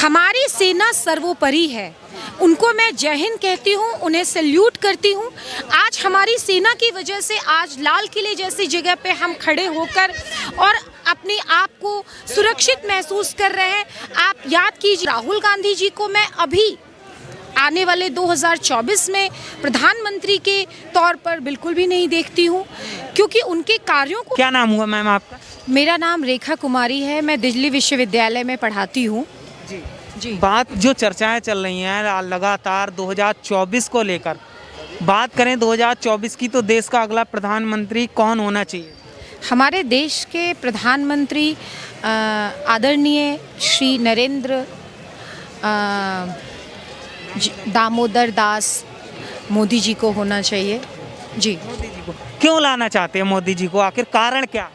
हमारी सेना सर्वोपरि है, उनको मैं जय हिंद कहती हूँ, उन्हें सैल्यूट करती हूँ। आज हमारी सेना की वजह से आज लाल किले जैसी जगह पे हम खड़े होकर और अपने आप को सुरक्षित महसूस कर रहे हैं। आप याद कीजिए, राहुल गांधी जी को मैं अभी आने वाले 2024 में प्रधानमंत्री के तौर पर बिल्कुल भी नहीं देखती हूँ, क्योंकि उनके कार्यों को। क्या नाम हुआ मैम आपका? मेरा नाम रेखा कुमारी है, मैं दिल्ली विश्वविद्यालय में पढ़ाती हूँ। जी। बात जो चर्चाएं चल रही हैं लगातार 2024 को लेकर, बात करें 2024 की, तो देश का अगला प्रधानमंत्री कौन होना चाहिए? हमारे देश के प्रधानमंत्री आदरणीय श्री नरेंद्र दामोदर दास मोदी जी को होना चाहिए। जी। मोदी जी को क्यों लाना चाहते हैं? मोदी जी को आखिर कारण क्या?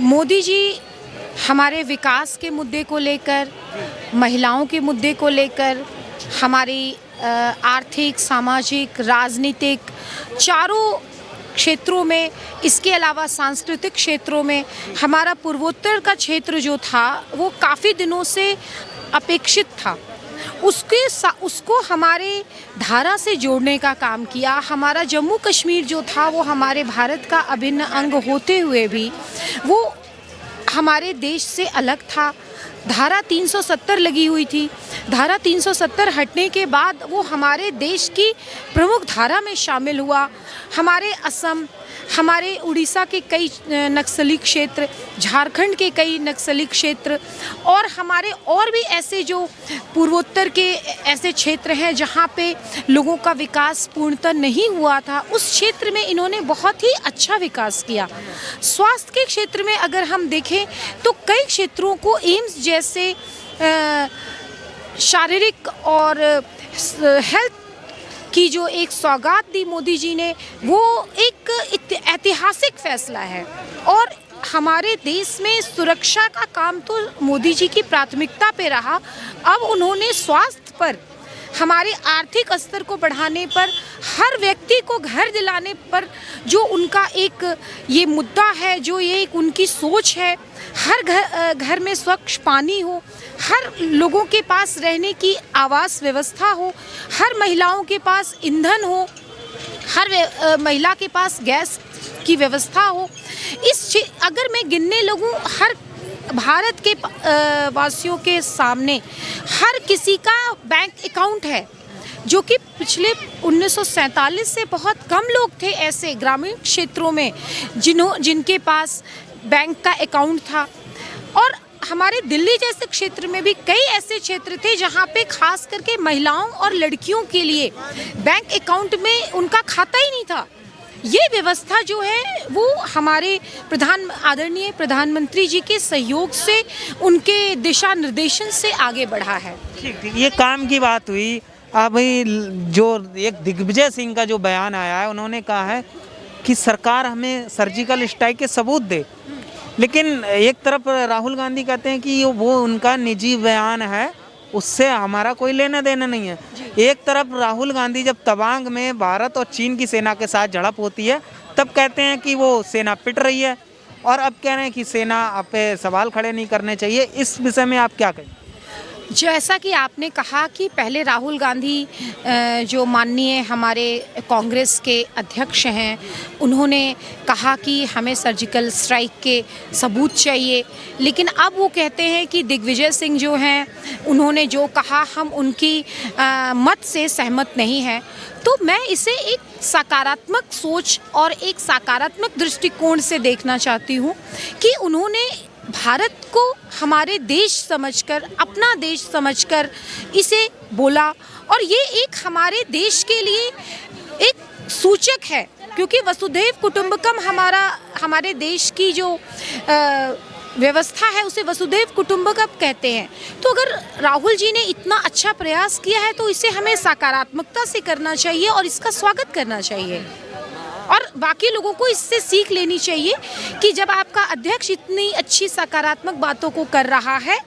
मोदी जी हमारे विकास के मुद्दे को लेकर, महिलाओं के मुद्दे को लेकर, हमारी आर्थिक, सामाजिक, राजनीतिक चारों क्षेत्रों में, इसके अलावा सांस्कृतिक क्षेत्रों में हमारा पूर्वोत्तर का क्षेत्र जो था वो काफ़ी दिनों से अपेक्षित था। उसको हमारे धारा से जोड़ने का काम किया। हमारा जम्मू कश्मीर जो था वो हमारे भारत का अभिन्न अंग होते हुए भी वो हमारे देश से अलग था। धारा 370 लगी हुई थी। धारा 370 हटने के बाद वो हमारे देश की प्रमुख धारा में शामिल हुआ। हमारे असम, हमारे उड़ीसा के कई नक्सली क्षेत्र, झारखंड के कई नक्सली क्षेत्र और हमारे और भी ऐसे जो पूर्वोत्तर के ऐसे क्षेत्र हैं जहाँ पे लोगों का विकास पूर्णतः नहीं हुआ था, उस क्षेत्र में इन्होंने बहुत ही अच्छा विकास किया। स्वास्थ्य के क्षेत्र में अगर हम देखें तो कई क्षेत्रों को एम्स जैसे शारीरिक और हेल्थ की जो एक सौगात दी मोदी जी ने, वो एक ऐतिहासिक फैसला है। और हमारे देश में सुरक्षा का काम तो मोदी जी की प्राथमिकता पे रहा। अब उन्होंने स्वास्थ्य पर, हमारे आर्थिक स्तर को बढ़ाने पर, हर व्यक्ति को घर दिलाने पर जो उनका एक ये मुद्दा है, जो ये एक उनकी सोच है, हर घर में स्वच्छ पानी हो, हर लोगों के पास रहने की आवास व्यवस्था हो, हर महिलाओं के पास ईंधन हो, हर महिला के पास गैस की व्यवस्था हो। अगर मैं गिनने लगूं, हर भारत के वासियों के सामने हर किसी का बैंक अकाउंट है, जो कि पिछले 1947 से बहुत कम लोग थे ऐसे ग्रामीण क्षेत्रों में जिनके पास बैंक का अकाउंट था। और हमारे दिल्ली जैसे क्षेत्र में भी कई ऐसे क्षेत्र थे जहाँ पे खास करके महिलाओं और लड़कियों के लिए बैंक अकाउंट में उनका खाता ही नहीं था। ये व्यवस्था जो है वो हमारे आदरणीय प्रधानमंत्री जी के सहयोग से, उनके दिशा निर्देशन से आगे बढ़ा है। ठीक, ये काम की बात हुई। अभी जो एक दिग्विजय सिंह का जो बयान आया है, उन्होंने कहा है कि सरकार हमें सर्जिकल स्ट्राइक के सबूत दे, लेकिन एक तरफ राहुल गांधी कहते हैं कि वो उनका निजी बयान है, उससे हमारा कोई लेना देना नहीं है। एक तरफ राहुल गांधी जब तवांग में भारत और चीन की सेना के साथ झड़प होती है तब कहते हैं कि वो सेना पिट रही है, और अब कह रहे हैं कि सेना पे सवाल खड़े नहीं करने चाहिए। इस विषय में आप क्या कहें? जैसा कि आपने कहा कि पहले राहुल गांधी जो माननीय हमारे कांग्रेस के अध्यक्ष हैं, उन्होंने कहा कि हमें सर्जिकल स्ट्राइक के सबूत चाहिए, लेकिन अब वो कहते हैं कि दिग्विजय सिंह जो हैं, उन्होंने जो कहा हम उनकी मत से सहमत नहीं हैं। तो मैं इसे एक सकारात्मक सोच और एक सकारात्मक दृष्टिकोण से देखना चाहती हूँ कि उन्होंने भारत को हमारे देश समझकर, अपना देश समझकर इसे बोला, और ये एक हमारे देश के लिए एक सूचक है, क्योंकि वसुधैव कुटुंबकम हमारे देश की जो व्यवस्था है उसे वसुधैव कुटुंबकम कहते हैं। तो अगर राहुल जी ने इतना अच्छा प्रयास किया है तो इसे हमें सकारात्मकता से करना चाहिए और इसका स्वागत करना चाहिए, और बाकी लोगों को इससे सीख लेनी चाहिए कि जब आपका अध्यक्ष इतनी अच्छी सकारात्मक बातों को कर रहा है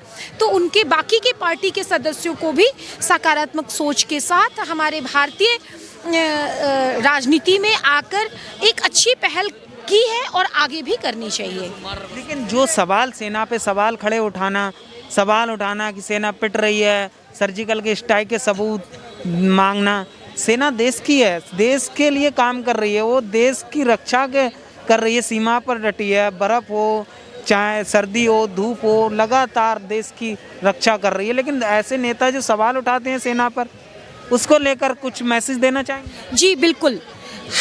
तो उनके बाकी के पार्टी के सदस्यों को भी सकारात्मक सोच के साथ हमारे भारतीय राजनीति में आकर एक अच्छी पहल की है और आगे भी करनी चाहिए। लेकिन जो सवाल, सेना पे सवाल खड़े उठाना, सवाल उठाना कि सेना पिट रही है, सर्जिकल के स्ट्राइक के सबूत मांगना। सेना देश की है, देश के लिए काम कर रही है, वो देश की रक्षा के कर रही है, सीमा पर डटी है, बर्फ़ हो चाहे सर्दी हो धूप हो, लगातार देश की रक्षा कर रही है। लेकिन ऐसे नेता जो सवाल उठाते हैं सेना पर, उसको लेकर कुछ मैसेज देना चाहेंगे? जी बिल्कुल,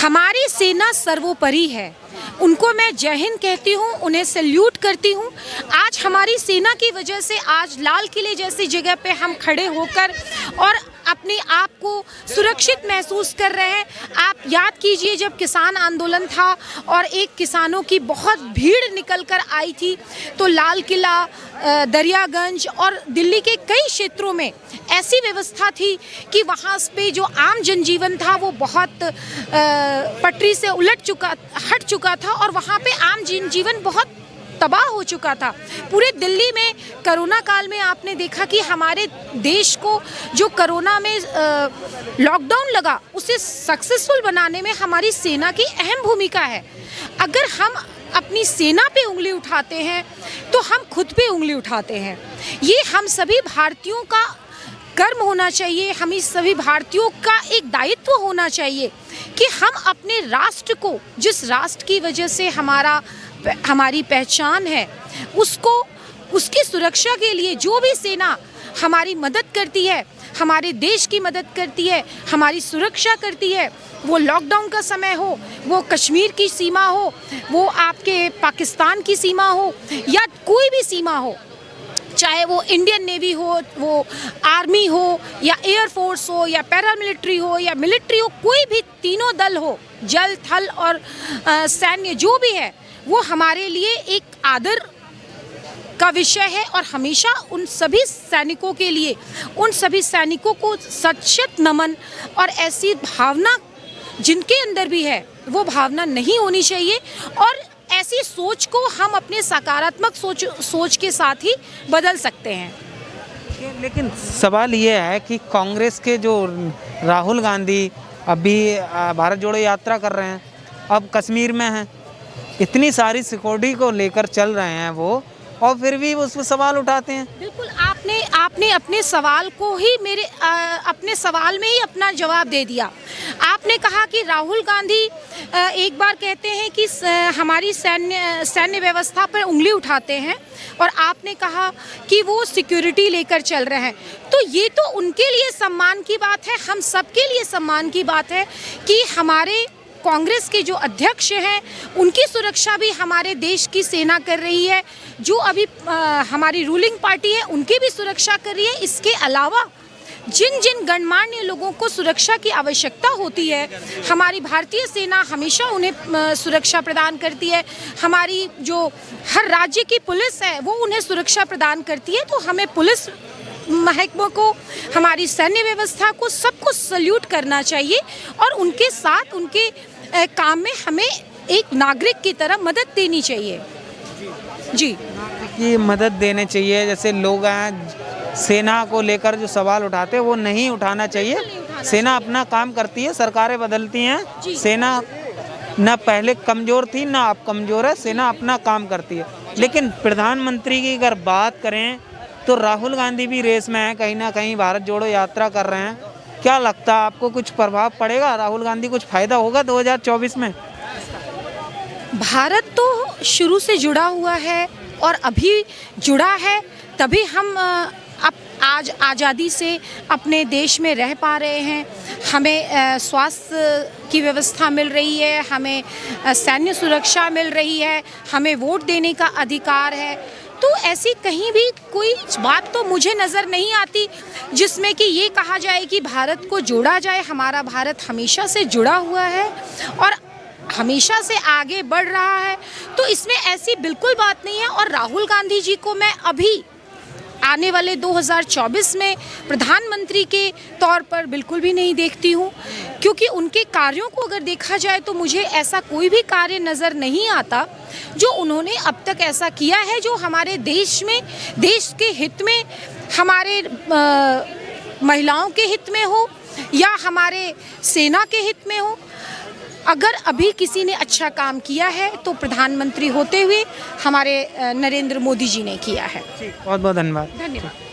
हमारी सेना सर्वोपरि है, उनको मैं जय हिंद कहती हूँ, उन्हें सैल्यूट करती हूँ। आज हमारी सेना की वजह से आज लाल किले जैसी जगह पे हम खड़े होकर और अपने आप को सुरक्षित महसूस कर रहे हैं। आप याद कीजिए जब किसान आंदोलन था और एक किसानों की बहुत भीड़ निकल कर आई थी, तो लाल किला, दरियागंज और दिल्ली के कई क्षेत्रों में ऐसी व्यवस्था थी कि वहाँ पे जो आम जनजीवन था वो बहुत पटरी से हट चुका था और वहाँ पे आम जनजीवन बहुत तबाह हो चुका था। पूरे दिल्ली में कोरोना काल में आपने देखा कि हमारे देश को जो कोरोना में लॉकडाउन लगा, उसे सक्सेसफुल बनाने में हमारी सेना की अहम भूमिका है। अगर हम अपनी सेना पे उंगली उठाते हैं तो हम खुद पे उंगली उठाते हैं। ये हम सभी भारतीयों का कर्म होना चाहिए, हम सभी भारतीयों का एक दायित्व होना चाहिए कि हम अपने राष्ट्र को, जिस राष्ट्र की वजह से हमारी पहचान है, उसकी सुरक्षा के लिए जो भी सेना हमारी मदद करती है, हमारे देश की मदद करती है, हमारी सुरक्षा करती है, वो लॉकडाउन का समय हो, वो कश्मीर की सीमा हो, वो आपके पाकिस्तान की सीमा हो या कोई भी सीमा हो, चाहे वो इंडियन नेवी हो, वो आर्मी हो या एयरफोर्स हो या पैरामिलिट्री हो या मिलिट्री हो, कोई भी तीनों दल हो, जल थल और सैन्य जो भी है, वो हमारे लिए एक आदर का विषय है। और हमेशा उन सभी सैनिकों के लिए, उन सभी सैनिकों को सशक्त नमन, और ऐसी भावना जिनके अंदर भी है वो भावना नहीं होनी चाहिए। और ऐसी सोच को हम अपने सकारात्मक सोच के साथ ही बदल सकते हैं। लेकिन सवाल ये है कि कांग्रेस के जो राहुल गांधी अभी भारत जोड़ो यात्रा कर रहे हैं, अब कश्मीर में हैं, इतनी सारी सिक्योरिटी को लेकर चल रहे हैं वो, और फिर भी उस पर सवाल उठाते हैं। बिल्कुल, आपने अपने सवाल को ही अपने सवाल में ही अपना जवाब दे दिया। आपने कहा कि राहुल गांधी एक बार कहते हैं कि हमारी सैन्य व्यवस्था पर उंगली उठाते हैं, और आपने कहा कि वो सिक्योरिटी लेकर चल रहे हैं। तो ये तो उनके लिए सम्मान की बात है, हम सबके लिए सम्मान की बात है कि हमारे कांग्रेस के जो अध्यक्ष हैं उनकी सुरक्षा भी हमारे देश की सेना कर रही है, जो अभी हमारी रूलिंग पार्टी है उनकी भी सुरक्षा कर रही है। इसके अलावा जिन जिन गणमान्य लोगों को सुरक्षा की आवश्यकता होती है, हमारी भारतीय सेना हमेशा उन्हें सुरक्षा प्रदान करती है। हमारी जो हर राज्य की पुलिस है वो उन्हें सुरक्षा प्रदान करती है। तो हमें पुलिस महकमे को, हमारी सैन्य व्यवस्था को, सबको सल्यूट करना चाहिए और उनके साथ उनके काम में हमें एक नागरिक की तरह मदद देनी चाहिए। जी, ये मदद देने चाहिए। जैसे लोग हैं सेना को लेकर जो सवाल उठाते हैं वो नहीं उठाना चाहिए। सेना अपना काम करती है, सरकारें बदलती हैं, सेना न पहले कमज़ोर थी ना अब कमज़ोर है, सेना अपना काम करती है। लेकिन प्रधानमंत्री की अगर बात करें तो राहुल गांधी भी रेस में हैं, कहीं ना कहीं भारत जोड़ो यात्रा कर रहे हैं। क्या लगता है आपको, कुछ प्रभाव पड़ेगा राहुल गांधी, कुछ फ़ायदा होगा 2024 में? भारत तो शुरू से जुड़ा हुआ है और अभी जुड़ा है, तभी हम अब आज आज़ादी से अपने देश में रह पा रहे हैं। हमें स्वास्थ्य की व्यवस्था मिल रही है, हमें सैन्य सुरक्षा मिल रही है, हमें वोट देने का अधिकार है। तो ऐसी कहीं भी कोई बात तो मुझे नज़र नहीं आती जिसमें कि ये कहा जाए कि भारत को जोड़ा जाए। हमारा भारत हमेशा से जुड़ा हुआ है और हमेशा से आगे बढ़ रहा है, तो इसमें ऐसी बिल्कुल बात नहीं है। और राहुल गांधी जी को मैं अभी आने वाले 2024 में प्रधानमंत्री के तौर पर बिल्कुल भी नहीं देखती हूँ, क्योंकि उनके कार्यों को अगर देखा जाए तो मुझे ऐसा कोई भी कार्य नज़र नहीं आता जो उन्होंने अब तक ऐसा किया है जो हमारे देश में, देश के हित में, हमारे महिलाओं के हित में हो या हमारे सेना के हित में हो। अगर अभी किसी ने अच्छा काम किया है तो प्रधानमंत्री होते हुए हमारे नरेंद्र मोदी जी ने किया है। बहुत बहुत धन्यवाद। धन्यवाद।